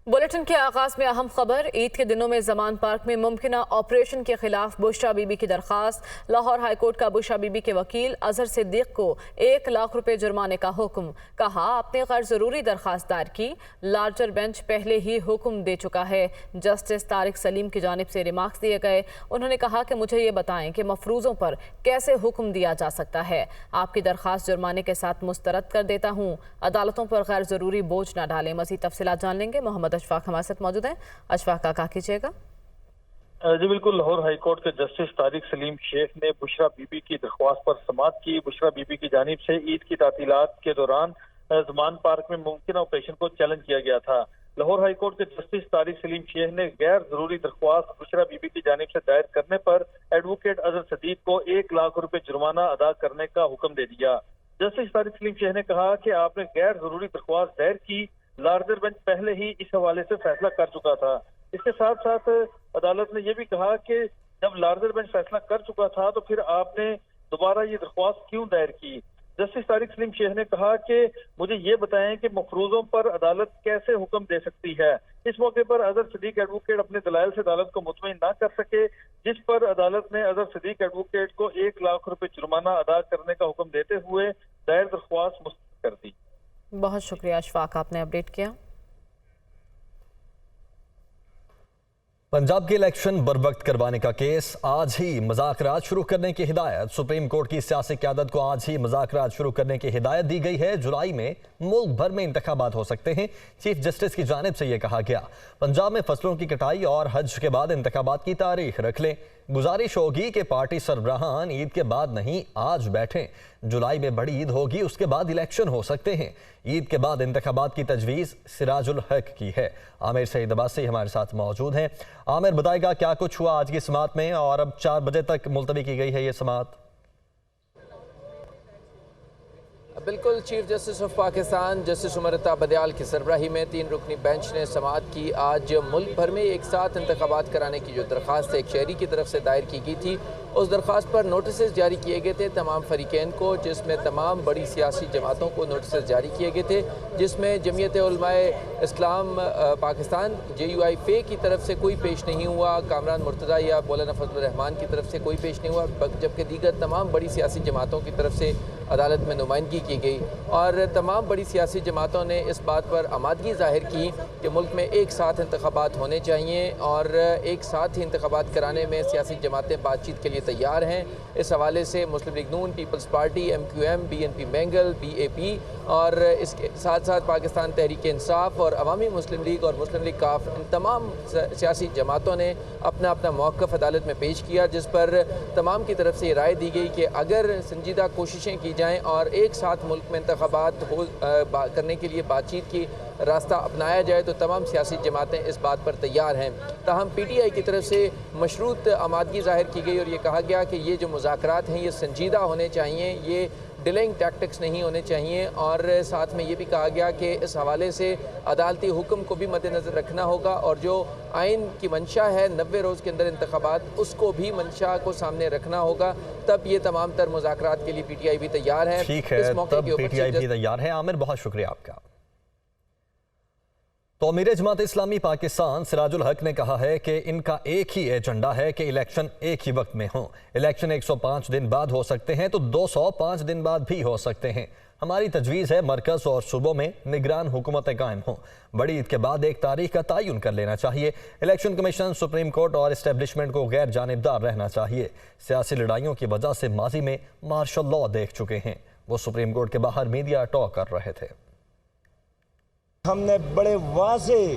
Bulletin के आगाज में अहम खबर। ईद के दिनों में जमान पार्क में मुमकिना ऑपरेशन के खिलाफ बुशरा बीबी की दरखास्त। लाहौर हाईकोर्ट का बुशरा बीबी के वकील अजहर सिद्दीक को 1 लाख रुपए जुर्माने का हुक्म। कहा, आपने गैर जरूरी दरखास्त दायर की। लार्जर बेंच पहले ही हुक्म दे चुका है। जस्टिस तारिक सलीम की जानिब से रिमार्क्स दिए गए। उन्होंने कहा कि मुझे ये बताएं कि मफरूजों पर कैसे हुक्म दिया जा सकता है। आपकी दरखास्त जुर्माने के साथ मुस्तरद कर देता हूँ। अदालतों पर गैर जरूरी बोझ न डालें। मज़ीद तफसीलात जान लेंगे। मोहम्मद अशफाक हमारे साथ मौजूद हैं। अशफाक का कीजिएगा। जी बिल्कुल। लाहौर हाईकोर्ट के जस्टिस तारिक सलीम शेख ने बुशरा बीबी की दरख्वास्त पर समाअत की। बुशरा बीबी की जानिब से ईद की तातीलात के दौरान जमान पार्क में मुमकिन ऑपरेशन को चैलेंज किया गया था। लाहौर हाईकोर्ट के जस्टिस तारिक सलीम शेख ने गैर जरूरी दरख्वास्त बुशरा बीबी की जानिब से दायर करने पर एडवोकेट अजहर सिद्दीक को 1 लाख रुपए जुर्माना अदा करने का हुक्म दे दिया। जस्टिस तारिक सलीम शेख ने कहा कि आपने गैर जरूरी दरख्वास्त दायर की। लार्जर बेंच पहले ही इस हवाले से फैसला कर चुका था। इसके साथ साथ अदालत ने यह भी कहा कि जब लार्जर बेंच फैसला कर चुका था तो फिर आपने दोबारा ये दरख्वास्त क्यों दायर की। जस्टिस तारिक सलीम शेख ने कहा कि मुझे ये बताएं कि मफरूजों पर अदालत कैसे हुक्म दे सकती है। इस मौके पर अजहर सिद्दीक एडवोकेट अपने दलाइल से अदालत को मुतमईन न कर सके, जिस पर अदालत ने अजहर सिद्दीक एडवोकेट को 1 लाख रुपए जुर्माना अदा करने का हुक्म देते हुए दायर दरख्वास्त मुस्तरद कर दी। बहुत शुक्रिया अशफाक, आपने अपडेट किया। पंजाब के इलेक्शन बरवक्त करवाने का केस, आज ही मुज़ाकरात शुरू करने की हिदायत। सुप्रीम कोर्ट की सियासी क़यादत को आज ही मुज़ाकरात शुरू करने की हिदायत दी गई है। जुलाई में मुल्क भर में इंतखाबात हो सकते हैं। चीफ जस्टिस की जानिब से यह कहा गया, पंजाब में फसलों की कटाई और हज के बाद इंतखाबात की तारीख रख लें। गुजारिश होगी कि पार्टी सरबराहान ईद के बाद नहीं, आज बैठें। जुलाई में बड़ी ईद होगी, उसके बाद इलेक्शन हो सकते हैं। ईद के बाद इंतखाबात की तजवीज़ सिराजुल हक की है। आमिर सईद अब्बासी हमारे साथ मौजूद हैं। आमिर, बताएगा क्या कुछ हुआ आज की समाअत में, और अब 4 बजे तक मुलतवी की गई है ये समाअत। बिल्कुल, chief justice of Pakistan justice Umar Ata Bandial की सरबराही में 3 रुकनी बेंच ने समाअत की। आज मुल्क भर में एक साथ इंतखाबात कराने की जो दरख्वास्त एक शहरी की तरफ से दायर की गई थी, उस दरख्वास्त पर नोटिस जारी किए गए थे तमाम फरीकैन को, जिसमें तमाम बड़ी सियासी जमातों को नोटिस जारी किए गए थे, जिसमें जमीयत उलमाए इस्लाम पाकिस्तान JUI की तरफ से कोई पेश नहीं हुआ। कामरान मुर्तज़ा या मौलाना फजलुर रहमान की तरफ से कोई पेश नहीं हुआ, जबकि दीगर तमाम बड़ी सियासी जमातों की तरफ से अदालत में नुमाइंदगी की गई। और तमाम बड़ी सियासी जमातों ने इस बात पर आमादगी जाहिर की कि मुल्क में एक साथ इंतखाबात होने चाहिए और एक साथ ही इंतखाबात कराने में सियासी जमातें बातचीत के लिए तैयार हैं। इस हवाले से Muslim League Noon, Peoples Party, MQM, BNP Mengal, BAP और इसके साथ साथ पाकिस्तान तहरीक इंसाफ और अवामी मुस्लिम लीग और मुस्लिम लीग काफ, इन तमाम सियासी जमातों ने अपना अपना मौक़िफ़ अदालत में पेश किया, जिस पर तमाम की तरफ से ये राय दी गई कि अगर संजीदा कोशिशें की जाएँ और एक साथ मुल्क में इंतखाबात करने के लिए बातचीत की रास्ता अपनाया जाए तो तमाम सियासी जमातें इस बात पर तैयार हैं। ताहम PTI की तरफ से मशरूत आमादगी ज़ाहिर की गई और ये कहा गया कि ये जो मुज़ाकरात हैं ये संजीदा होने चाहिए, ये डिलेइंग टैक्टिक्स नहीं होने चाहिए। और साथ में ये भी कहा गया कि इस हवाले से अदालती हुक्म को भी मद्देनज़र रखना होगा और जो आइन की मंशा है 90 रोज़ के अंदर इंतखाबात, उसको भी मंशा को सामने रखना होगा। तब ये तमाम तर मुज़ाकरात के लिए PTI भी तैयार है। ठीक है, तब PTI भी तैयार है। आमिर, बहुत शुक्रिया आपका। तो अमीर जमात इस्लामी पाकिस्तान सिराजुल हक ने कहा है कि इनका एक ही एजेंडा है कि इलेक्शन एक ही वक्त में हों। इलेक्शन 105 दिन बाद हो सकते हैं तो 205 दिन बाद भी हो सकते हैं। हमारी तजवीज़ है मरकज़ और सूबों में निगरान हुकूमतें कायम हों। बड़ी ईद के बाद एक तारीख का तयन कर लेना चाहिए। इलेक्शन कमीशन, सुप्रीम कोर्ट और इस्टेब्लिशमेंट को गैर जानिबदार रहना चाहिए। सियासी लड़ाइयों की वजह से माजी में मार्शल लॉ देख चुके हैं। वो सुप्रीम कोर्ट के बाहर मीडिया टॉक कर रहे थे। हमने बड़े वाज़े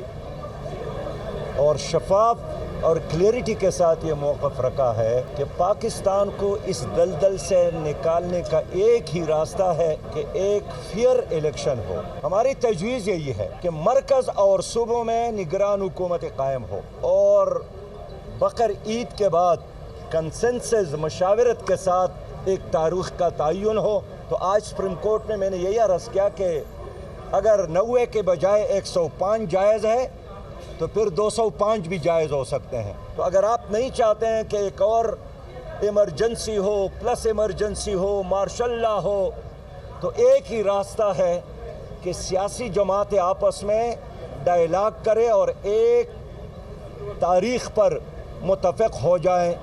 और शफाफ और क्लियरिटी के साथ ये मौक़िफ़ रखा है कि पाकिस्तान को इस दलदल से निकालने का एक ही रास्ता है कि एक फेयर इलेक्शन हो। हमारी तजवीज़ यही है कि मरकज़ और सूबों में निगरान हुकूमत कायम हो और बकर ईद के बाद कंसेंसस मशावरत के साथ एक तारीख़ का तयन हो। तो आज सुप्रीम कोर्ट में मैंने यही अर्ज़ किया कि अगर 90 के बजाय 105 जायज़ है तो फिर 205 भी जायज़ हो सकते हैं। तो अगर आप नहीं चाहते हैं कि एक और इमरजेंसी हो, प्लस इमरजेंसी हो, मार्शल लॉ हो, तो एक ही रास्ता है कि सियासी जमातें आपस में डायलॉग करें और एक तारीख पर मुत्तफिक हो जाएं।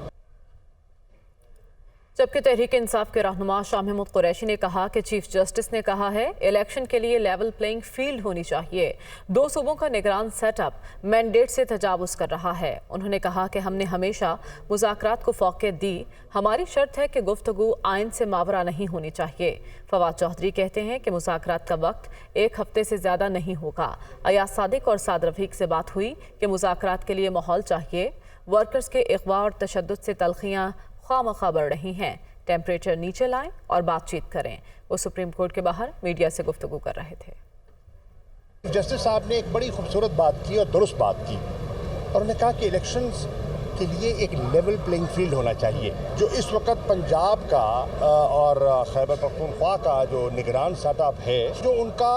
जबकि तहरीक इंसाफ के रहनुमा शाह महमूद कुरैशी ने कहा कि चीफ जस्टिस ने कहा है इलेक्शन के लिए लेवल प्लेइंग फील्ड होनी चाहिए। दो सूबों का निगरान सेटअप मैंडेट से तजावुज कर रहा है। उन्होंने कहा कि हमने हमेशा मुज़ाकरात को फौकियत दी। हमारी शर्त है कि गुफ्तगू आइन से मावरा नहीं होनी चाहिए। फवाद चौधरी कहते हैं कि मुज़ाकरात का वक्त 1 हफ्ते से ज़्यादा नहीं होगा। अयाज सादिक और साद रफीक से बात हुई कि मुज़ाकरात के लिए माहौल चाहिए। वर्कर्स के इग़वा और तशद्दुद से तलखियाँ खामखा बढ़ रही हैं। टेम्परेचर नीचे लाएं और बातचीत करें। वो सुप्रीम कोर्ट के बाहर मीडिया से गुफ्तगू कर रहे थे। जस्टिस साहब ने एक बड़ी खूबसूरत बात की और दुरुस्त बात की, और उन्होंने कहा कि इलेक्शंस के लिए एक लेवल प्लेइंग फील्ड होना चाहिए। जो इस वक्त पंजाब का और खैबर पख्तूनख्वा का जो निगरान सेटअप है, जो उनका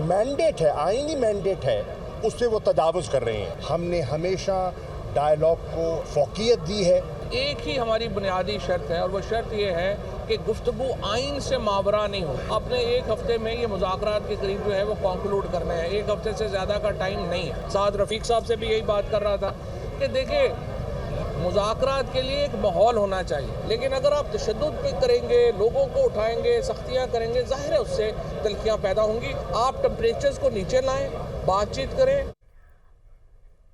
मैंडेट है, आईनी मैंडेट है, उससे वो तजावुज़ कर रहे हैं। हमने हमेशा डायलॉग को फौकियत दी है। एक ही हमारी बुनियादी शर्त है और वो शर्त ये है कि गुफ्तगू आइन से मावरा नहीं हो। अपने 1 हफ्ते में ये मुज़ाकरात के करीब जो है वो कंक्लूड करना है। 1 हफ्ते से ज़्यादा का टाइम नहीं है। साद रफीक साहब से भी यही बात कर रहा था कि देखिए, मुज़ाकरात के लिए एक माहौल होना चाहिए, लेकिन अगर आप तशद्दुद पे करेंगे, लोगों को उठाएंगे, सख्तियाँ करेंगे, ज़ाहिर है उससे तल्खियाँ पैदा होंगी। आप टेम्परेचर्स को नीचे लाएँ, बातचीत करें।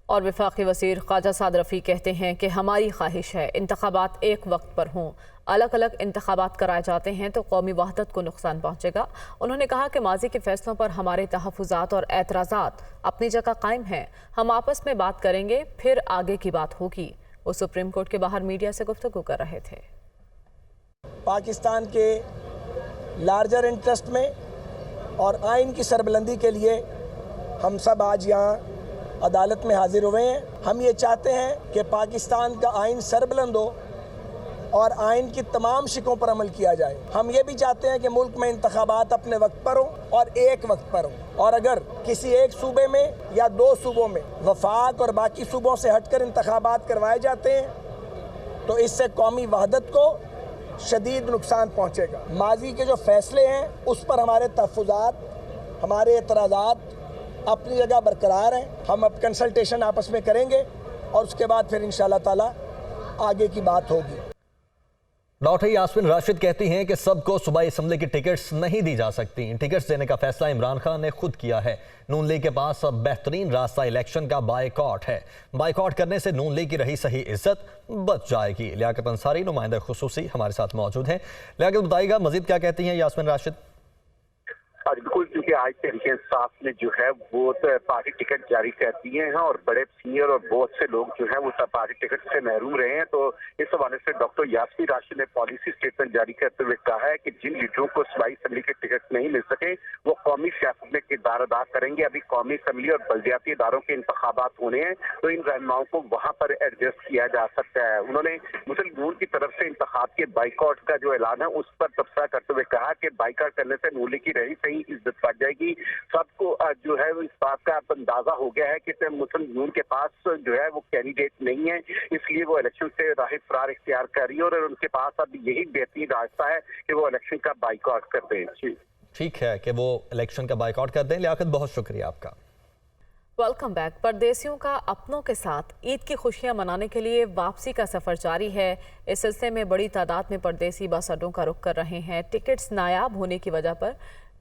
और वफाकी वज़ीर ख्वाजा साद रफ़ी कहते हैं कि हमारी ख्वाहिश है इंतखाबात एक वक्त पर हों। अलग अलग इंतखाबात कराए जाते हैं तो कौमी वहदत को नुकसान पहुँचेगा। उन्होंने कहा कि माजी के फैसलों पर हमारे तहफ़्फ़ुज़ात और एतराज़ात अपनी जगह कायम हैं। हम आपस में बात करेंगे, फिर आगे की बात होगी। वो सुप्रीम कोर्ट के बाहर मीडिया से गुफ्तगू कर रहे थे। पाकिस्तान के लार्जर इंटरेस्ट में और आइन की सरबलंदी के लिए हम सब आज यहाँ अदालत में हाजिर हुए हैं। हम ये चाहते हैं कि पाकिस्तान का आइन सरबलंद हो और आइन की तमाम शिकों पर अमल किया जाए। हम ये भी चाहते हैं कि मुल्क में इंतखाबात अपने वक्त पर हो और एक वक्त पर हो, और अगर किसी एक सूबे में या 2 सूबों में वफाक और बाकी सूबों से हटकर इंतखाबात करवाए जाते हैं तो इससे कौमी वहदत को शदीद नुकसान पहुँचेगा। माजी के जो फैसले हैं उस पर हमारे तहफ़्फ़ुज़ात, हमारे एतराज़ात अपनी जगह बरकरार हैं। हम अब कंसल्टेशन आपस में करेंगे और उसके बाद फिर इंशाअल्लाह ताला आगे की बात होगी। डॉक्टर यास्मीन राशिद कहती हैं कि सबको सूबाई असम्बली की टिकट्स नहीं दी जा सकती। टिकट्स देने का फैसला इमरान खान ने खुद किया है। नून लीग के पास अब बेहतरीन रास्ता इलेक्शन का बायकॉट है। बायकॉट करने से नून लीग की रही सही इज्जत बच जाएगी। लियाकत अंसारी नुमाइंदा खुसूसी हमारे साथ मौजूद हैं। लियाकत बताइएगा मजीद क्या कहती हैं यास्मीन राशिद? बिल्कुल, क्योंकि आज तहरीक इंसाफ ने जो है वो पार्टी टिकट जारी कर दिए हैं और बड़े सीनियर और बहुत से लोग जो है वो पार्टी टिकट से महरूम रहे हैं। तो इस हवाले से डॉक्टर यास्मीन राशिद ने पॉलिसी स्टेटमेंट जारी करते हुए कहा है कि जिन लीडरों को सूबाई असम्बली के टिकट नहीं मिल सके वो कौमी सियासत में किरदार अदा करेंगे। अभी कौमी असम्बली और बल्दियाती इदारों के इंतखाबात होने हैं तो इन रहनुमाओं को वहाँ पर एडजस्ट किया जा सकता है। उन्होंने मुस्लिम लीग की तरफ से इंतखाब के बाइकआउट का जो ऐलान है उस पर तबसरा करते हुए कहा कि बाइकआउट करने से नून लीग की रही सही इज्जत बढ़ जाएगी। सबको जो है इस बात का अंदाजा हो गया है कि मुस्लिम लीग के पास जो है वो कैंडिडेट नहीं है, इसलिए वो इलेक्शन से राह फरार इख्तियार कर रही है और उनके पास अब यही बेहतरीन रास्ता है कि वो इलेक्शन का बाइकआउट कर दें। ठीक है कि वो इलेक्शन का बाइकआउट कर दें। लियाकत, बहुत शुक्रिया आपका। Welcome back. परदेसियों का अपनों के साथ ईद की खुशियां मनाने के लिए वापसी का सफर जारी है। इस सिलसिले में बड़ी तादाद में परदेसी बस अड्डों का रुख कर रहे हैं। टिकट्स नायाब होने की वजह पर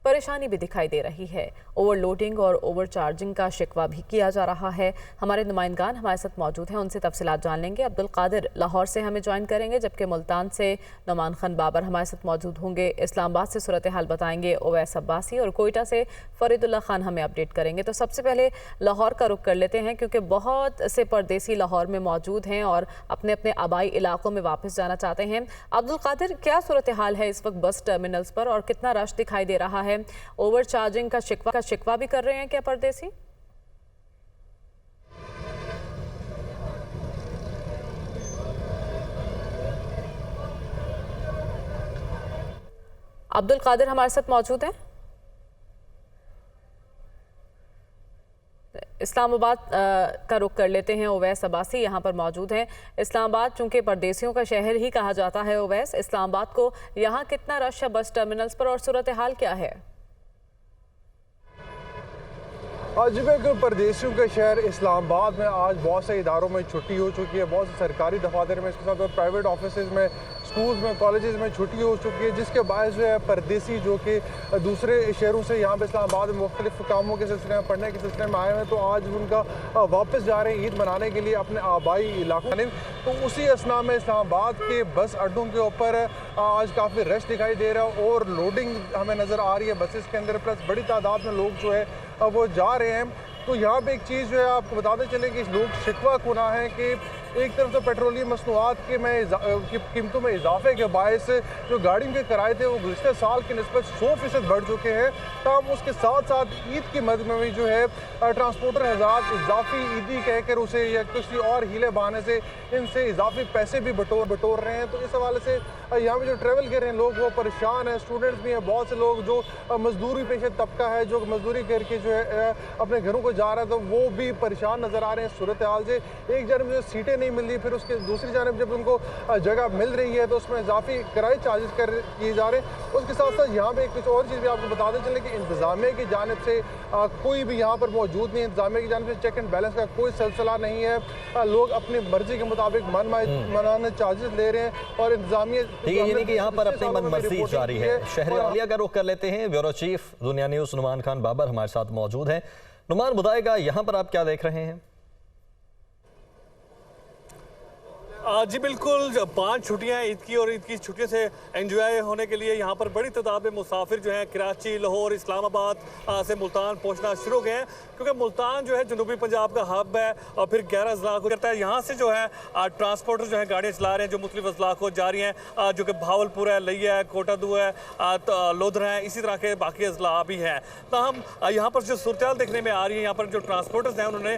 परेशानी भी दिखाई दे रही है। ओवरलोडिंग और ओवरचार्जिंग का शिकवा भी किया जा रहा है। हमारे नुमाइंदगान हमारे साथ मौजूद हैं, उनसे तफसीलात जान लेंगे। अब्दुल कादिर लाहौर से हमें ज्वाइन करेंगे, जबकि मुल्तान से नुमान खान बाबर हमारे साथ मौजूद होंगे। इस्लामाबाद से सूरत हाल बताएंगे ओवैस अब्बासी और कोयटा से फरीदुल्लाह खान हमें अपडेट करेंगे। तो सबसे पहले लाहौर का रुख कर लेते हैं, क्योंकि बहुत से परदेसी लाहौर में मौजूद हैं और अपने अपने आबाई इलाकों में वापस जाना चाहते हैं। अब्दुल कादिर, क्या सूरत हाल है इस वक्त बस टर्मिनल्स पर और कितना रश दिखाई दे रहा है? ओवर चार्जिंग का शिकवा भी कर रहे हैं क्या परदेसी? अब्दुल कादिर हमारे साथ मौजूद हैं। इस्लामाबाद का रुख कर लेते हैं। ओवैस अब्बासी यहाँ पर मौजूद हैं। इस्लामाबाद चूंकि परदेसियों का शहर ही कहा जाता है, ओवैस, इस्लामाबाद को यहाँ कितना रश है बस टर्मिनल्स पर और सूरत हाल क्या है? आज बिल्कुल परदेशियों के शहर इस्लामाबाद में आज बहुत से इदारों में छुट्टी हो चुकी है, बहुत से सरकारी दफातर में, इसके साथ प्राइवेट ऑफिस में, स्कूल्स में, कॉलेजेस में छुट्टी हो चुकी है, जिसके बायस जो है परदेसी जो कि दूसरे शहरों से यहाँ पे इस्लामाबाद में मुख्तलिफ कामों के सिलसिले में, पढ़ने के सिलसिले में आए हुए हैं, तो आज उनका वापस जा रहे हैं ईद मनाने के लिए अपने आबाई इलाकों में। तो उसी असना में इस्लामाबाद के बस अड्डों के ऊपर आज काफ़ी रश दिखाई दे रहा है और लोडिंग हमें नज़र आ रही है बसेस के अंदर, प्लस बड़ी तादाद में लोग जो है वो जा रहे हैं। तो यहाँ पे एक चीज़ जो है आपको बताते चले कि लोग शिकवा खुना है कि एक तरफ तो पेट्रोलियम मसनूआत के कीमतों में इजाफे के बायस जो गाड़ियों के किराए थे वो गुज़श्ते साल की निस्बत 100% बढ़ चुके हैं। तब उसके साथ साथ ईद की मद में भी जो है ट्रांसपोर्टर हज़रात इजाफी ईदी कहकर उसे या किसी और हीले बहाने से इनसे इजाफी पैसे भी बटोर रहे हैं। तो इस हवाले से यहाँ पे जो ट्रैवल कर रहे हैं लोग वो परेशान हैं, स्टूडेंट्स भी हैं, बहुत से लोग जो मजदूरी पेशे तबका है जो मजदूरी करके जो है अपने घरों को जा रहा है, तो वो भी परेशान नज़र आ रहे हैं सूरत हाल से। एक जानब जो सीटें नहीं मिल रही, फिर उसके दूसरी जानब जब उनको जगह मिल रही है तो उसमें इजाफी किराए चार्जेस किए जा रहे हैं। उसके साथ साथ यहाँ पे कुछ और चीज़ भी आपको बताते चले कि इंतज़ामिया की जानिब से कोई भी यहाँ पर मौजूद नहीं, इंतज़ामिया की जानिब से चेक एंड बैलेंस का कोई सिलसिला नहीं है। लोग अपनी मर्जी के मुताबिक मनमाने चार्जेस ले रहे हैं और इंतज़ामिया यानी कि यहाँ पर अपनी मनमर्जी जारी है। शहर आलिया का रुख कर लेते हैं। ब्यूरो चीफ दुनिया न्यूज़ नुमान खान बाबर हमारे साथ मौजूद हैं। नुमान, बताएगा यहाँ पर आप क्या देख रहे हैं? जी बिल्कुल, 5 छुट्टियां ईद की और ईद की छुट्टियों से एंजॉय होने के लिए यहाँ पर बड़ी तादाद में मुसाफिर जो हैं कराची, लाहौर, इस्लामाबाद से मुल्तान पहुँचना शुरू हो गए हैं, क्योंकि मुल्तान जो है जनूबी पंजाब का हब है और फिर 11 अजला को करता है। यहाँ से जो है ट्रांसपोर्टर जो है गाड़ियाँ चला रहे हैं जो मुख्तलिफ अजला को जा रही हैं, जो कि भावलपुर है, लिया है, कोटादू है, लोधरा है, इसी तरह के बाकी अजला भी हैं। ताहम यहाँ पर जो सूरत देखने में आ रही है, यहाँ पर जो ट्रांसपोर्टर्स हैं उन्होंने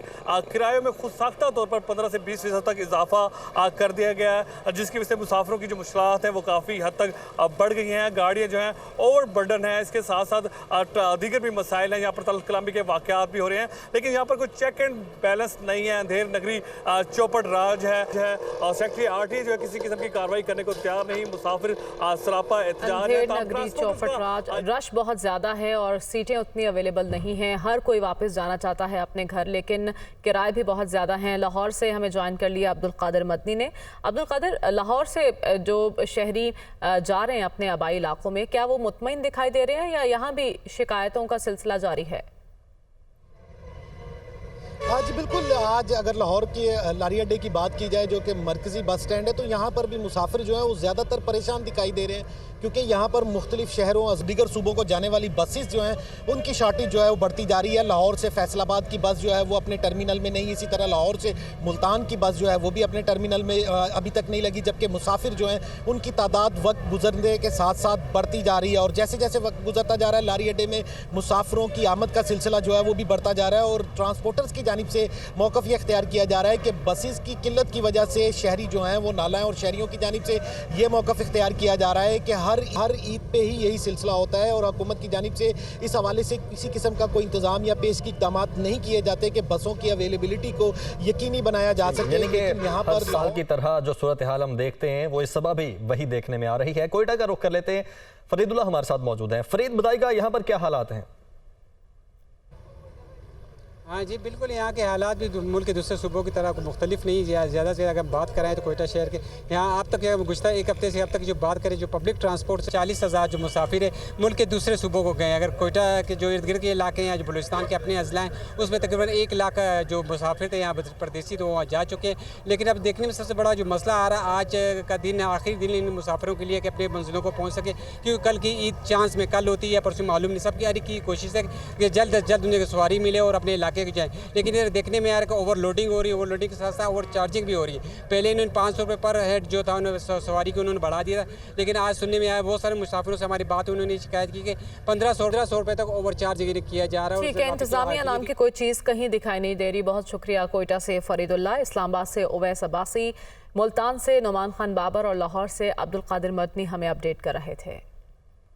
किराए में खुद साख्ता तौर पर 15 से 20% तक इजाफा कर दिया गया है, जिसकी वजह से मुसाफिरों की जो मुश्किलात हैं वो काफ़ी हद तक बढ़ गई हैं। गाड़ियाँ जो हैं ओवर बर्डन है, इसके साथ साथ दीगर भी मसाइल हैं। यहाँ पर तलब कलामी के वाक़यात भी हो रहे हैं, लेकिन यहाँ पर कोई चेक एंड बैलेंस नहीं है। अंधेर नगरी चौपट राज है और सेक्रेटरी आरटी जो है किसी किस्म की कार्रवाई करने को तैयार नहीं। मुसाफिर सरापा एहतजाज है। नगरी चौपट राज, रश बहुत ज़्यादा है और सीटें उतनी अवेलेबल नहीं हैं। हर कोई वापस जाना चाहता है अपने घर, लेकिन किराए भी बहुत ज़्यादा हैं। लाहौर से हमें ज्वाइन कर लिया अब्दुल कादिर मदनी ने। अब्दुल कादिर, लाहौर से जो शहरी जा रहे हैं अपने आबाई इलाकों में, क्या वो मुतमईन दिखाई दे रहे हैं या यहाँ भी शिकायतों का सिलसिला जारी है? हाँ जी बिल्कुल, आज अगर लाहौर के लारी अड्डे की बात की जाए जो कि मरकज़ी बस स्टैंड है, तो यहाँ पर भी मुसाफिर जो है वो ज़्यादातर परेशान दिखाई दे रहे हैं, क्योंकि यहाँ पर मुख्तलिफ शहरों दीगर सूबों को जाने वाली बसेस जो हैं उनकी शार्टेज जो है वो बढ़ती जा रही है। लाहौर से फैसलाबाद की बस जो है वो अपने टर्मिनल में नहीं, इसी तरह लाहौर से मुल्तान की बस जो है वो भी अपने टर्मिनल में अभी तक नहीं लगी, जबकि मुसाफिर जो हैं उनकी तादाद वक्त गुजरने के साथ साथ बढ़ती जा रही है। और जैसे जैसे वक्त गुजरता जा रहा है लारी अड्डे में मुसाफिरों की आमद का सिलसिला जो है वो भी बढ़ता जा रहा है और ट्रांसपोर्टर्स की जानिब से मौक़िफ़ ये इख्तियार किया जा रहा है कि बसेस की किल्लत की वजह से शहरी जो हैं वो नाला हैं और शहरियों की जानिब से ये मौक़िफ़ इख्तियार किया जा रहा है कि हर ईद पे ही यही सिलसिला होता है और हुकूमत की जानिब से इस हवाले से किसी किस्म का कोई इंतजाम या पेश की इक़दाम नहीं किए जाते कि बसों की अवेलेबिलिटी को यकीनी बनाया जा सके। लेकिन यहाँ पर साल की तरह जो सूरत हाल हम देखते हैं वो इस सबा भी वही देखने में आ रही है। कोयटा का रुख कर लेते हैं। फरीदुल्ला हमारे साथ मौजूद हैं। फरीद, बताइएगा यहाँ पर क्या हालात हैं? हाँ जी बिल्कुल, यहाँ के हालात भी मुल्क के दूसरे सूबों की तरह मुख्तलिफ नहीं। ज़्यादा से अगर बात कराएं तो कोयटा शहर के यहाँ अब तक गुज़श्ता एक हफ्ते से अब तक जो बात करें जो पब्लिक ट्रांसपोर्ट से 40,000 जो मुसाफिर है मुल्क के दूसरे सूबों को गए। अगर कोयटा के जो इर्द गिर्द के इलाके हैं, जो बलूचिस्तान के अपने अजला हैं, उसमें तकरीबन 1 लाख जो मुसाफिर थे यहाँ परदेसी तो वहाँ जा चुके हैं। लेकिन अब देखने में सबसे बड़ा जो मसला आ रहा है, आज का दिन आखिरी दिन इन मुसाफिरों के लिए कि अपने मंजिलों को पहुँच सके, क्योंकि कल की ईद चांस में कल होती है, परसों मालूम नहीं। सबकी हर की कोशिश है कि जल्द अज जल्द उन्हें सवारी मिले और अपने इलाके को जाए, लेकिन देखने में आ रहा है कि ओवरलोडिंग हो रही है। ओवरलोडिंग के साथ साथ ओवर चार्जिंग भी हो रही है। पहले इन्होंने 500 रुपये पर हेड जो था उन्होंने सवारी को उन्होंने बढ़ा दिया था, लेकिन आज सुनने में आया बहुत सारे मुसाफिरों से हमारी बात उन्होंने शिकायत की कि 1500 रुपये तक ओवर चार्जिंग किया जा रहा है। ठीक है, इंतजामिया नाम की कोई चीज़ कहीं दिखाई नहीं दे रही। बहुत शुक्रिया। कोयटा से फरीदुल्ला, इस्लामाबाद से उवैस अब्बासी, मुल्तान से नुमान खान बाबर और लाहौर से अब्दुल कादिर मदनी हमें अपडेट कर रहे थे।